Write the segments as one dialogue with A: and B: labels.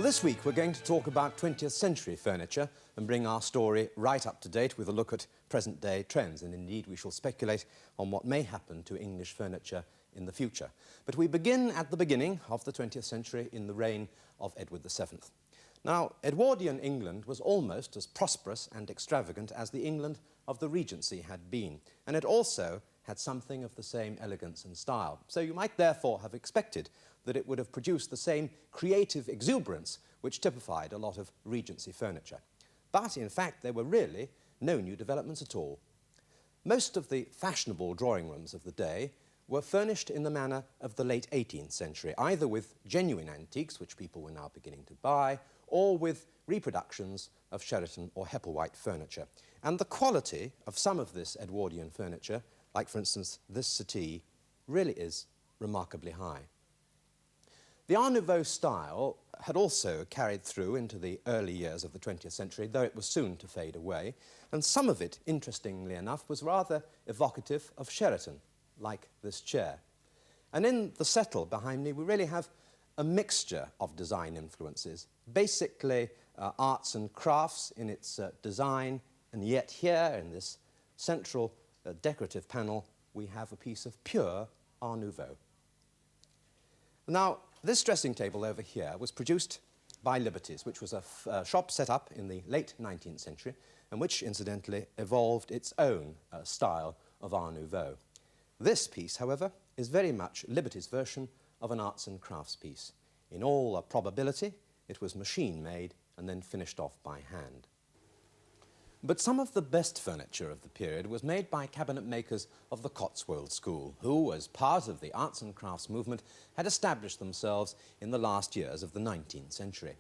A: Well, this week we're going to talk about 20th century furniture and bring our story right up to date with a look at present-day trends. And indeed, we shall speculate on what may happen to English furniture in the future. But we begin at the beginning of the 20th century in the reign of Edward VII. Now, Edwardian England was almost as prosperous and extravagant as the England of the Regency had been, and it also had something of the same elegance and style. So you might therefore have expected that it would have produced the same creative exuberance which typified a lot of Regency furniture. But in fact, there were really no new developments at all. Most of the fashionable drawing rooms of the day were furnished in the manner of the late 18th century, either with genuine antiques, which people were now beginning to buy, or with reproductions of Sheraton or Hepplewhite furniture. And the quality of some of this Edwardian furniture, like for instance this settee, really is remarkably high. The Art Nouveau style had also carried through into the early years of the 20th century, though it was soon to fade away, and some of it, interestingly enough, was rather evocative of Sheraton, like this chair. And in the settle behind me, we really have a mixture of design influences, basically arts and crafts in its design, and yet here in this central decorative panel, we have a piece of pure Art Nouveau. Now, this dressing table over here was produced by Liberty's, which was a shop set up in the late 19th century and which, incidentally, evolved its own style of Art Nouveau. This piece, however, is very much Liberty's version of an arts and crafts piece. In all probability, it was machine-made and then finished off by hand. But some of the best furniture of the period was made by cabinet makers of the Cotswold school, who, as part of the arts and crafts movement, had established themselves in the last years of the 19th century.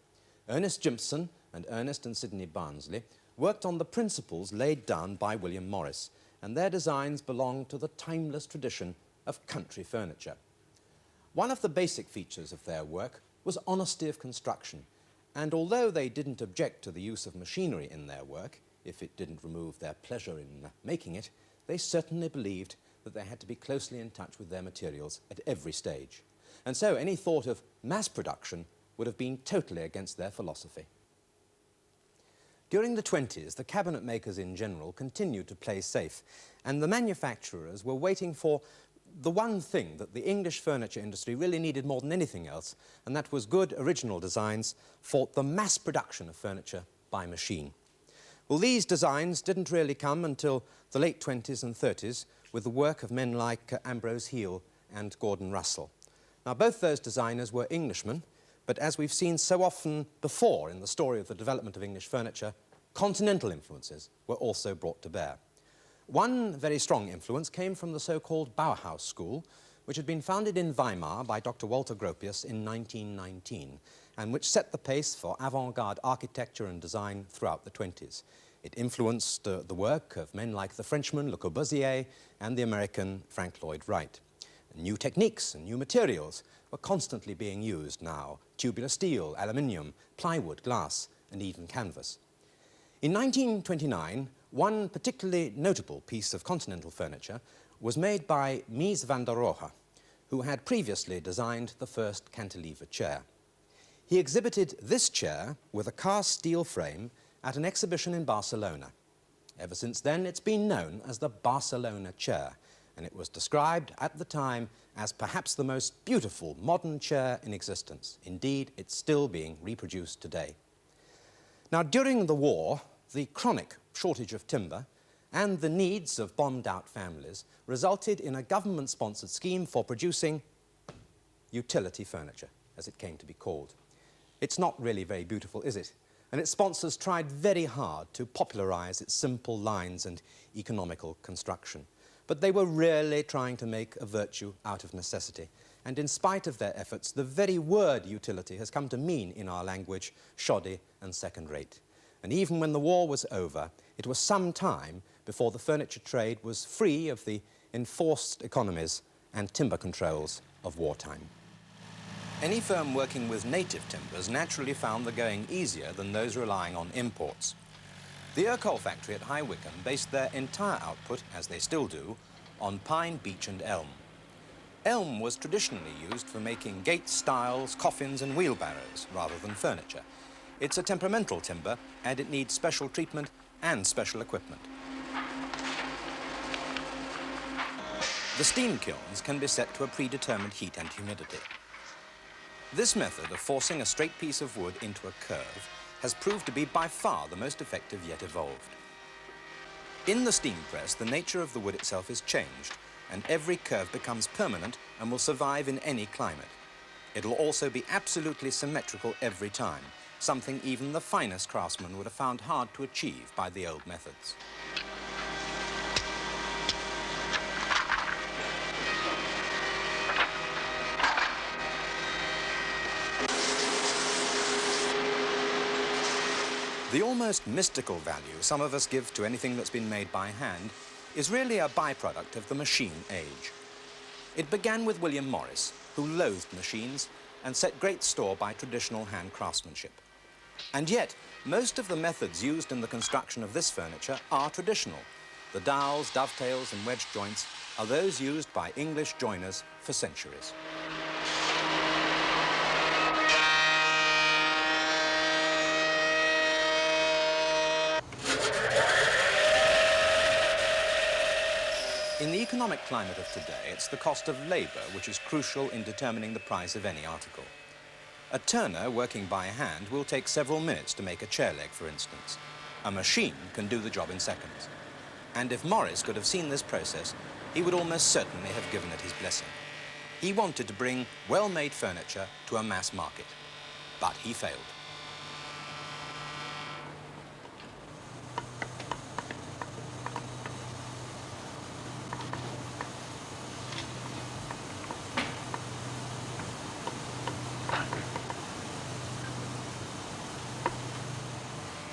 A: Ernest Jimpson and Ernest and Sidney Barnsley worked on the principles laid down by William Morris, and their designs belonged to the timeless tradition of country furniture. One of the basic features of their work was honesty of construction, and although they didn't object to the use of machinery in their work, if it didn't remove their pleasure in making it, they certainly believed that they had to be closely in touch with their materials at every stage. And so any thought of mass production would have been totally against their philosophy. During the 20s, the cabinet makers in general continued to play safe, and the manufacturers were waiting for the one thing that the English furniture industry really needed more than anything else, and that was good original designs for the mass production of furniture by machine. Well, these designs didn't really come until the late 20s and 30s with the work of men like Ambrose Heel and Gordon Russell. Now, both those designers were Englishmen, but as we've seen so often before in the story of the development of English furniture, continental influences were also brought to bear. One very strong influence came from the so-called Bauhaus school, which had been founded in Weimar by Dr. Walter Gropius in 1919, and which set the pace for avant-garde architecture and design throughout the 20s. It influenced the work of men like the Frenchman Le Corbusier and the American Frank Lloyd Wright. New techniques and new materials were constantly being used now: tubular steel, aluminium, plywood, glass, and even canvas. In 1929, one particularly notable piece of continental furniture was made by Mies van der Rohe, who had previously designed the first cantilever chair. He exhibited this chair with a cast steel frame at an exhibition in Barcelona. Ever since then, it's been known as the Barcelona chair, and it was described at the time as perhaps the most beautiful modern chair in existence. Indeed, it's still being reproduced today. Now, during the war, the chronic shortage of timber and the needs of bombed-out families resulted in a government-sponsored scheme for producing utility furniture, as it came to be called. It's not really very beautiful, is it? And its sponsors tried very hard to popularize its simple lines and economical construction. But they were really trying to make a virtue out of necessity. And in spite of their efforts, the very word utility has come to mean in our language shoddy and second-rate. And even when the war was over, it was some time before the furniture trade was free of the enforced economies and timber controls of wartime. Any firm working with native timbers naturally found the going easier than those relying on imports. The Coal factory at High Wycombe based their entire output, as they still do, on pine, beech and elm. Elm was traditionally used for making gates, stiles, coffins and wheelbarrows rather than furniture. It's a temperamental timber and it needs special treatment and special equipment. The steam kilns can be set to a predetermined heat and humidity. This method of forcing a straight piece of wood into a curve has proved to be by far the most effective yet evolved. In the steam press, the nature of the wood itself is changed, and every curve becomes permanent and will survive in any climate. It'll also be absolutely symmetrical every time, something even the finest craftsmen would have found hard to achieve by the old methods. The almost mystical value some of us give to anything that's been made by hand is really a byproduct of the machine age. It began with William Morris, who loathed machines and set great store by traditional hand craftsmanship. And yet, most of the methods used in the construction of this furniture are traditional. The dowels, dovetails and wedge joints are those used by English joiners for centuries. In the economic climate of today, it's the cost of labour which is crucial in determining the price of any article. A turner working by hand will take several minutes to make a chair leg, for instance. A machine can do the job in seconds. And if Morris could have seen this process, he would almost certainly have given it his blessing. He wanted to bring well-made furniture to a mass market, but he failed.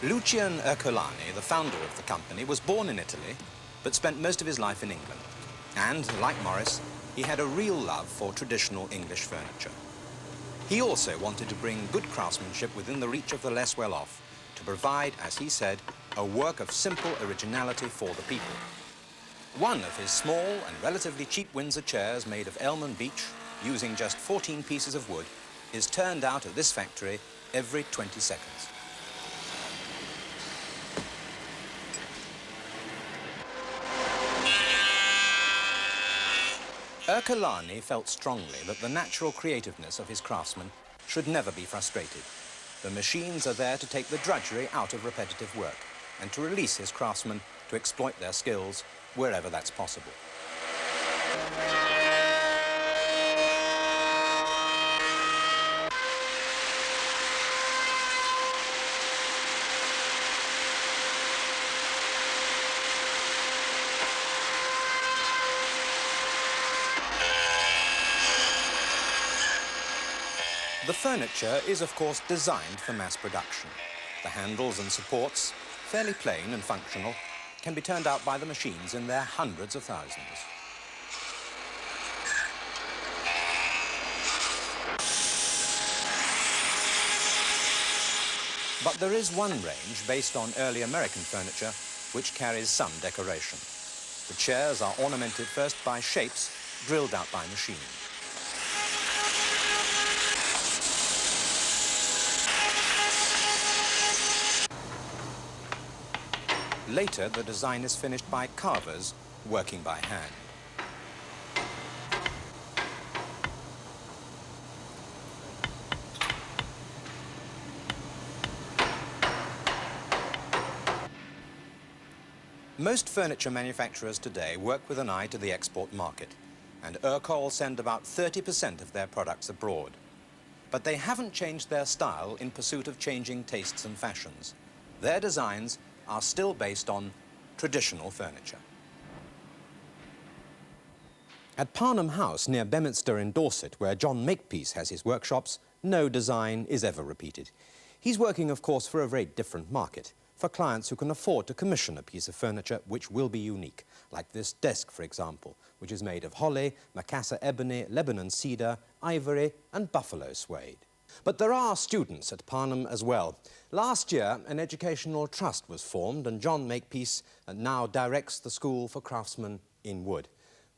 A: Lucian Ercolani, the founder of the company, was born in Italy, but spent most of his life in England. And, like Morris, he had a real love for traditional English furniture. He also wanted to bring good craftsmanship within the reach of the less well-off, to provide, as he said, a work of simple originality for the people. One of his small and relatively cheap Windsor chairs made of elm and beech, using just 14 pieces of wood, is turned out at this factory every 20 seconds. Ercolani felt strongly that the natural creativeness of his craftsmen should never be frustrated. The machines are there to take the drudgery out of repetitive work and to release his craftsmen to exploit their skills wherever that's possible. The furniture is, of course, designed for mass production. The handles and supports, fairly plain and functional, can be turned out by the machines in their hundreds of thousands. But there is one range based on early American furniture which carries some decoration. The chairs are ornamented first by shapes drilled out by machine. Later, the design is finished by carvers working by hand. Most furniture manufacturers today work with an eye to the export market, and Ercol send about 30% of their products abroad. But they haven't changed their style in pursuit of changing tastes and fashions. Their designs are still based on traditional furniture. At Parnham House, near Bemitster in Dorset, where John Makepeace has his workshops, no design is ever repeated. He's working, of course, for a very different market, for clients who can afford to commission a piece of furniture which will be unique, like this desk, for example, which is made of holly, Macassar ebony, Lebanon cedar, ivory and buffalo suede. But there are students at Parnham as well. Last year, an educational trust was formed, and John Makepeace now directs the School for Craftsmen in Wood.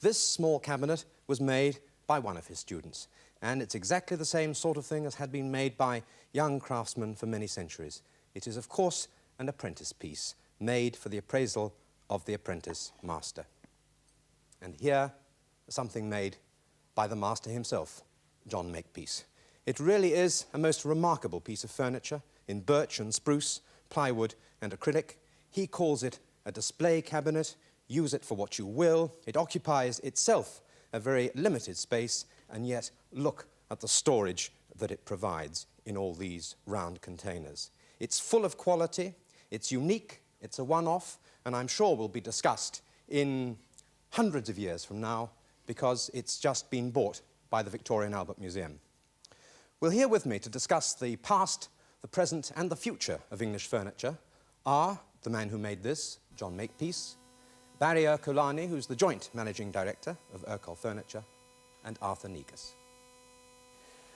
A: This small cabinet was made by one of his students. And it's exactly the same sort of thing as had been made by young craftsmen for many centuries. It is, of course, an apprentice piece made for the appraisal of the apprentice master. And here, something made by the master himself, John Makepeace. It really is a most remarkable piece of furniture in birch and spruce, plywood and acrylic. He calls it a display cabinet. Use it for what you will. It occupies itself a very limited space, and yet look at the storage that it provides in all these round containers. It's full of quality, it's unique, it's a one-off, and I'm sure will be discussed in hundreds of years from now because it's just been bought by the Victoria and Albert Museum. Well, here with me to discuss the past, the present and the future of English furniture are the man who made this, John Makepeace, Barry Ercolani, who's the joint managing director of Ercol Furniture, and Arthur Negus.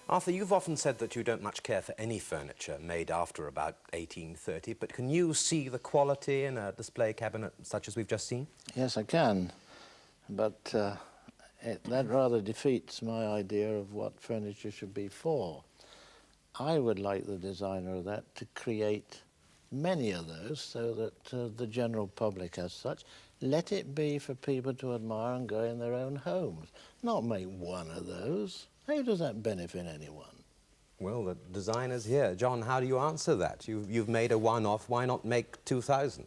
A: Arthur, you've often said that you don't much care for any furniture made after about 1830, but can you see the quality in a display cabinet such as we've just seen?
B: Yes, I can, but that rather defeats my idea of what furniture should be for. I would like the designer of that to create many of those so that the general public as such, let it be for people to admire and go in their own homes, not make one of those. How does that benefit anyone?
A: Well, the designer's here. John, how do you answer that? You've made a one-off, why not make 2,000?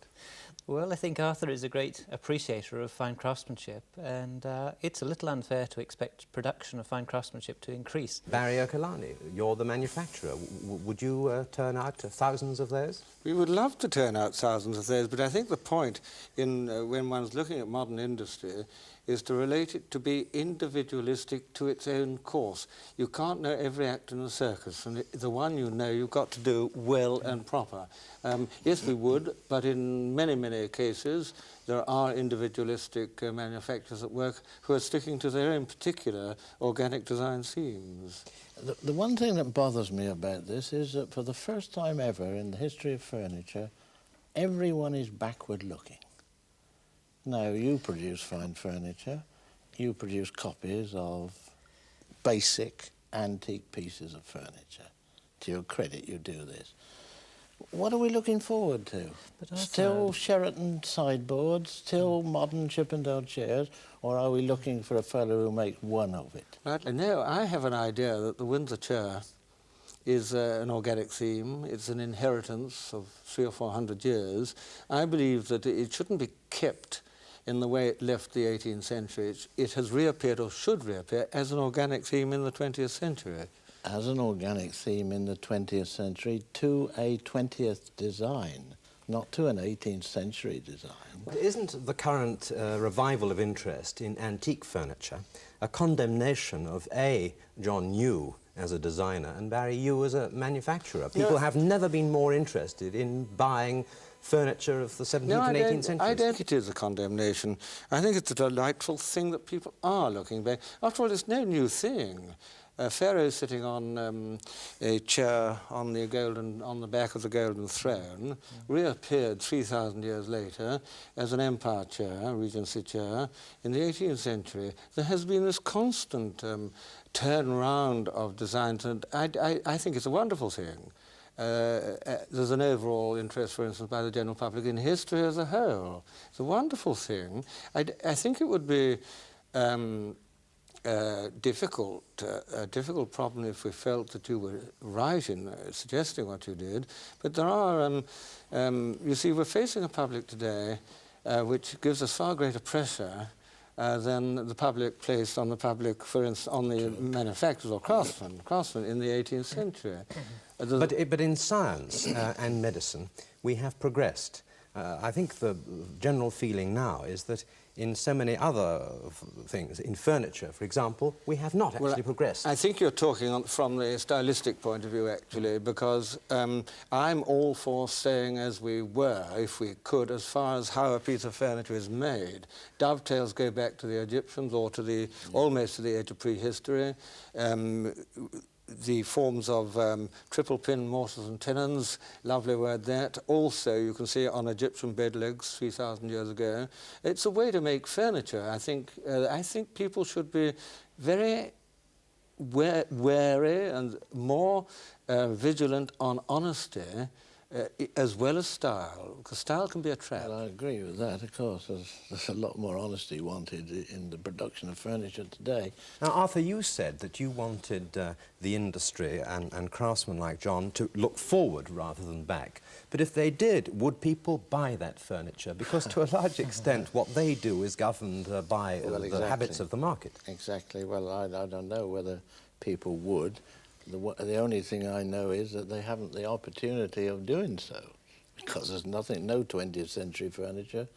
C: Well, I think Arthur is a great appreciator of fine craftsmanship, and it's a little unfair to expect production of fine craftsmanship to increase.
A: Barry Ercolani, you're the manufacturer. Would you turn out thousands of those?
D: We would love to turn out thousands of those, but I think the point in when one's looking at modern industry is to relate it to be individualistic to its own course. You can't know every act in a circus, and the one you know you've got to do well and proper. Yes, we would, but in many, many cases there are individualistic manufacturers at work who are sticking to their own particular organic design themes.
B: The one thing that bothers me about this is that for the first time ever in the history of furniture, everyone is backward looking. Now, you produce fine furniture, you produce copies of basic antique pieces of furniture. To your credit, you do this. What are we looking forward to? Still Sheraton sideboards, still modern Chippendale chairs, or are we looking for a fellow who makes one of it?
D: Right. No, I have an idea that the Windsor chair is an organic theme. It's an inheritance of 300 or 400 years. I believe that it shouldn't be kept in the way it left the 18th century. It has reappeared, or should reappear, as an organic theme in the 20th century.
B: As an organic theme in the 20th century to a 20th design, not to an 18th century design.
A: But isn't the current revival of interest in antique furniture a condemnation of John New as a designer and Barry Yu as a manufacturer? People have never been more interested in buying furniture of the 17th and 18th centuries.
D: I don't think it is a condemnation. I think it's a delightful thing that people are looking back. After all, it's no new thing. Pharaoh sitting on a chair on the back of the golden throne reappeared 3,000 years later as an empire chair, a regency chair, in the 18th century. There has been this constant turnaround of designs, and I think it's a wonderful thing. There's an overall interest, for instance, by the general public in history as a whole. It's a wonderful thing. I think it would be a difficult problem if we felt that you were right in suggesting what you did. But there are, you see, we're facing a public today which gives us far greater pressure than the public placed on the public, for instance, on the manufacturers or craftsmen in the 18th century.
A: But in science and medicine, we have progressed. I think the general feeling now is that in so many other things, in furniture, for example, we have not actually progressed.
D: I think you're talking from the stylistic point of view, actually, because I'm all for staying as we were, if we could, as far as how a piece of furniture is made. Dovetails go back to the Egyptians or to almost to the age of prehistory. the forms of triple pin mortars and tenons, lovely word that. Also, you can see it on Egyptian bed legs 3,000 years ago. It's a way to make furniture. I think people should be very wary and more vigilant on honesty as well as style, because style can be a trap.
B: Well, I agree with that, of course. There's a lot more honesty wanted in the production of furniture today.
A: Now, Arthur, you said that you wanted the industry and craftsmen like John to look forward rather than back. But if they did, would people buy that furniture? Because to a large extent, what they do is governed by the habits of the market.
B: Exactly. Well, I don't know whether people would. The only thing I know is that they haven't the opportunity of doing so, because there's no 20th century furniture.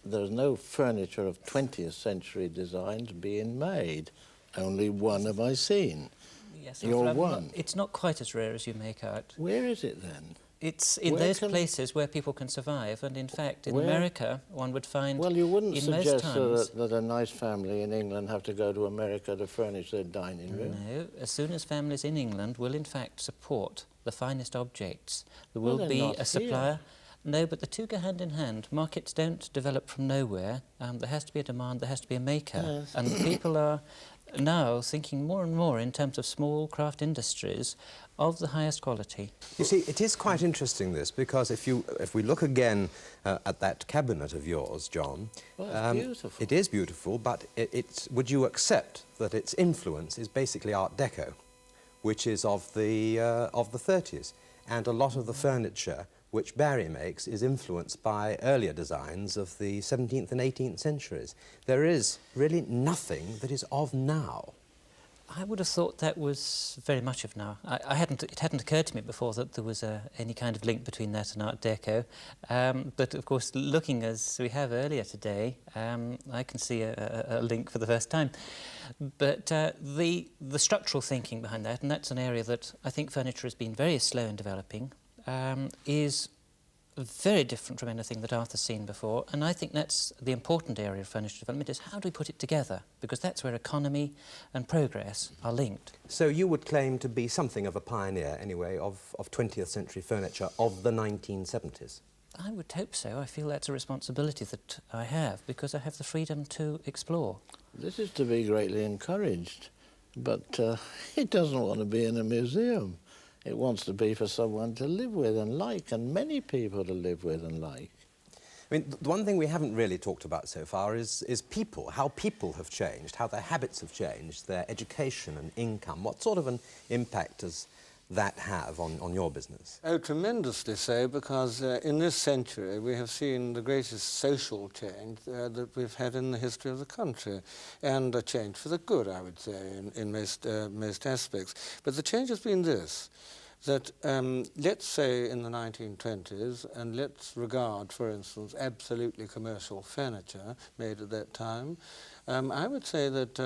B: There's no furniture of 20th century designs being made. Only one have I seen.
C: Yes,
B: You're one.
C: It's not quite as rare as you make out.
B: Where is it then?
C: It's in those places where people can survive, and in fact, in America, one would find.
B: Well, you wouldn't suggest
C: times,
B: that a nice family in England have to go to America to furnish their dining room.
C: No, as soon as families in England will in fact support the finest objects, there will be a supplier. No, but the two go hand in hand. Markets don't develop from nowhere. There has to be a demand, there has to be a maker.
B: Yes.
C: And people are now thinking more and more in terms of small craft industries of the highest quality.
A: You see, it is quite interesting, this, because if we look again at that cabinet of yours, John...
B: Well, it's beautiful.
A: It is beautiful, but would you accept that its influence is basically Art Deco, which is of the 30s, and a lot of the furniture which Barry makes is influenced by earlier designs of the 17th and 18th centuries. There is really nothing that is of now.
C: I would have thought that was very much of now. It hadn't occurred to me before that there was any kind of link between that and Art Deco. But of course, looking as we have earlier today, I can see a link for the first time. But the structural thinking behind that, and that's an area that I think furniture has been very slow in developing, is very different from anything that Arthur's seen before, and I think that's the important area of furniture development, is how do we put it together, because that's where economy and progress are linked.
A: So you would claim to be something of a pioneer, anyway, of 20th century furniture of the 1970s?
C: I would hope so. I feel that's a responsibility that I have, because I have the freedom to explore.
B: This is to be greatly encouraged, but it doesn't want to be in a museum. It wants to be for someone to live with and like, and many people to live with and like.
A: I mean, the one thing we haven't really talked about so far is people, how people have changed, how their habits have changed, their education and income. What sort of an impact does that have on your business?
D: Oh, tremendously so, because in this century we have seen the greatest social change that we've had in the history of the country, and a change for the good, I would say, in most aspects. But the change has been this, that let's say in the 1920s, and let's regard, for instance, absolutely commercial furniture made at that time, I would say that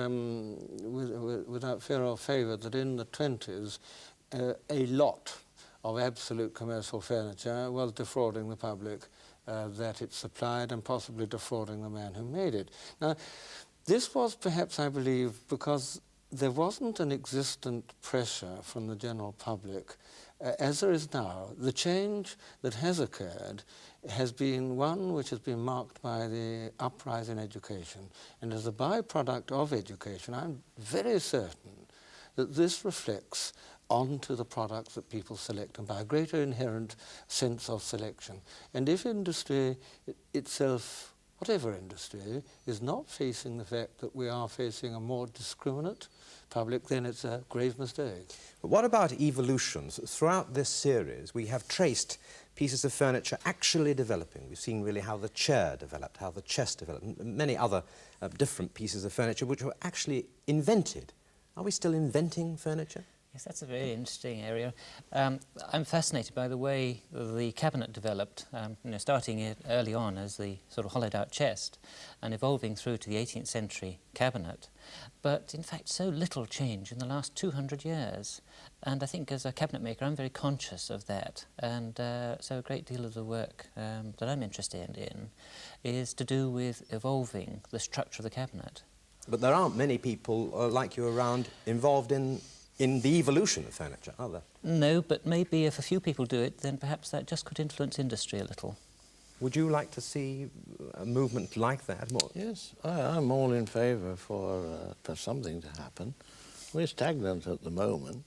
D: without fear or favour, that in the 20s a lot of absolute commercial furniture was defrauding the public that it supplied, and possibly defrauding the man who made it. Now, this was perhaps, I believe, because there wasn't an existent pressure from the general public as there is now. The change that has occurred has been one which has been marked by the uprise in education. And as a byproduct of education, I'm very certain that this reflects onto the products that people select, and by a greater inherent sense of selection. And if industry itself, whatever industry, is not facing the fact that we are facing a more discriminate public, then it's a grave mistake.
A: But what about evolutions? Throughout this series, we have traced pieces of furniture actually developing. We've seen really how the chair developed, how the chest developed, and many other different pieces of furniture which were actually invented. Are we still inventing furniture?
C: Yes, that's a very interesting area. I'm fascinated by the way the cabinet developed, starting early on as the sort of hollowed-out chest and evolving through to the 18th century cabinet. But, in fact, so little change in the last 200 years. And I think as a cabinet maker, I'm very conscious of that. And so a great deal of the work that I'm interested in is to do with evolving the structure of the cabinet.
A: But there aren't many people like you around involved in in the evolution of furniture, are there?
C: No, but maybe if a few people do it, then perhaps that just could influence industry a little.
A: Would you like to see a movement like that? More?
B: Yes, I'm all in favour for something to happen. We're stagnant at the moment.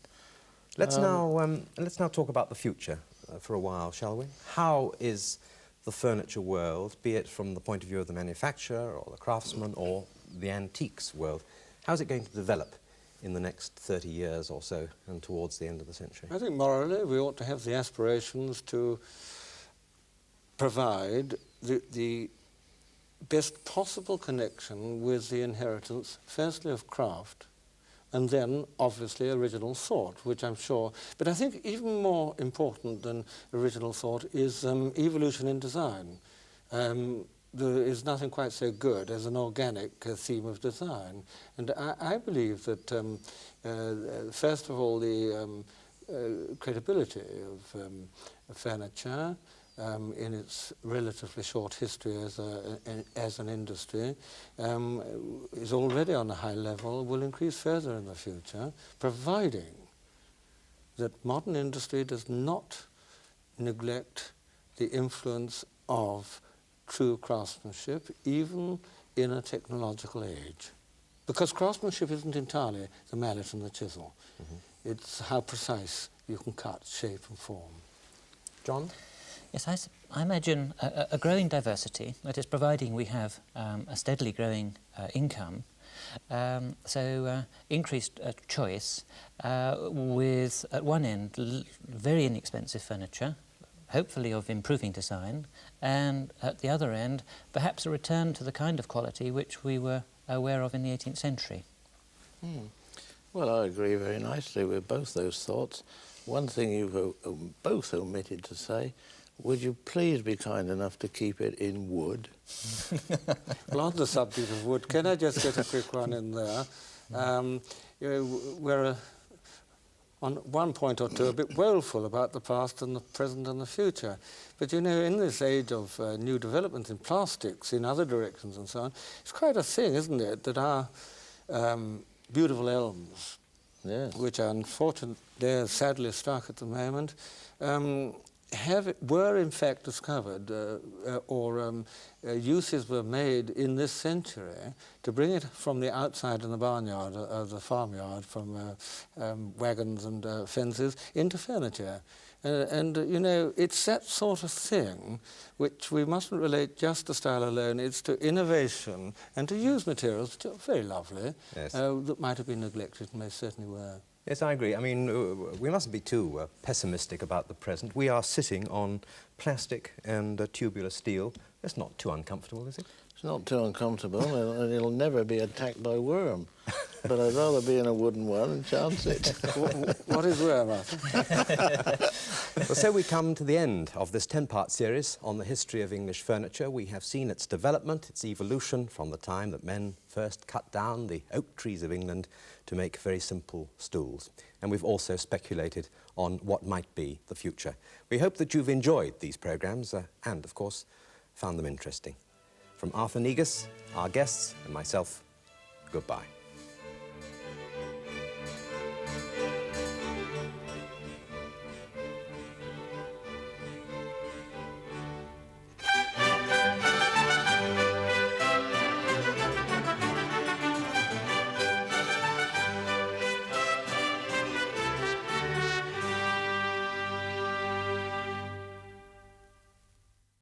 A: Let's now talk about the future for a while, shall we? How is the furniture world, be it from the point of view of the manufacturer or the craftsman or the antiques world, how's it going to develop in the next 30 years or so and towards the end of the century?
D: I think morally we ought to have the aspirations to provide the best possible connection with the inheritance, firstly of craft, and then obviously original thought, which I'm sure, but I think even more important than original thought is evolution in design. There is nothing quite so good as an organic theme of design. And I believe that, first of all, the credibility of furniture in its relatively short history as an industry is already on a high level, will increase further in the future, providing that modern industry does not neglect the influence of true craftsmanship, even in a technological age. Because craftsmanship isn't entirely the mallet and the chisel. Mm-hmm. It's how precise you can cut, shape and form.
A: John?
C: Yes, I imagine a growing diversity, that is, providing we have a steadily growing income, so increased choice with, at one end, very inexpensive furniture, hopefully of improving design, and at the other end, perhaps a return to the kind of quality which we were aware of in the 18th century.
B: Well, I agree very nicely with both those thoughts. One thing you've both omitted to say, would you please be kind enough to keep it in wood?
D: Well, on the subject of wood, can I just get a quick one in there? You know, we're on one point or two a bit woeful about the past and the present and the future. But you know, in this age of new developments in plastics, in other directions and so on, it's quite a thing, isn't it, that our beautiful elms, yes, which are unfortunately, they're sadly struck at the moment, were in fact discovered, uses were made in this century to bring it from the outside in the barnyard, the farmyard, from wagons and fences into furniture. You know, it's that sort of thing which we mustn't relate just to style alone. It's to innovation and to use materials which are very lovely, yes, that might have been neglected and most certainly were.
A: Yes, I agree. I mean, we mustn't be too pessimistic about the present. We are sitting on plastic and tubular steel. That's not too uncomfortable, is it?
B: It's not too uncomfortable, and it'll never be attacked by worm. But I'd rather be in a wooden one and chance it.
D: What is worm?
A: Well, so we come to the end of this 10-part series on the history of English furniture. We have seen its development, its evolution from the time that men first cut down the oak trees of England to make very simple stools. And we've also speculated on what might be the future. We hope that you've enjoyed these programmes and, of course, found them interesting. From Arthur Negus, our guests, and myself, goodbye.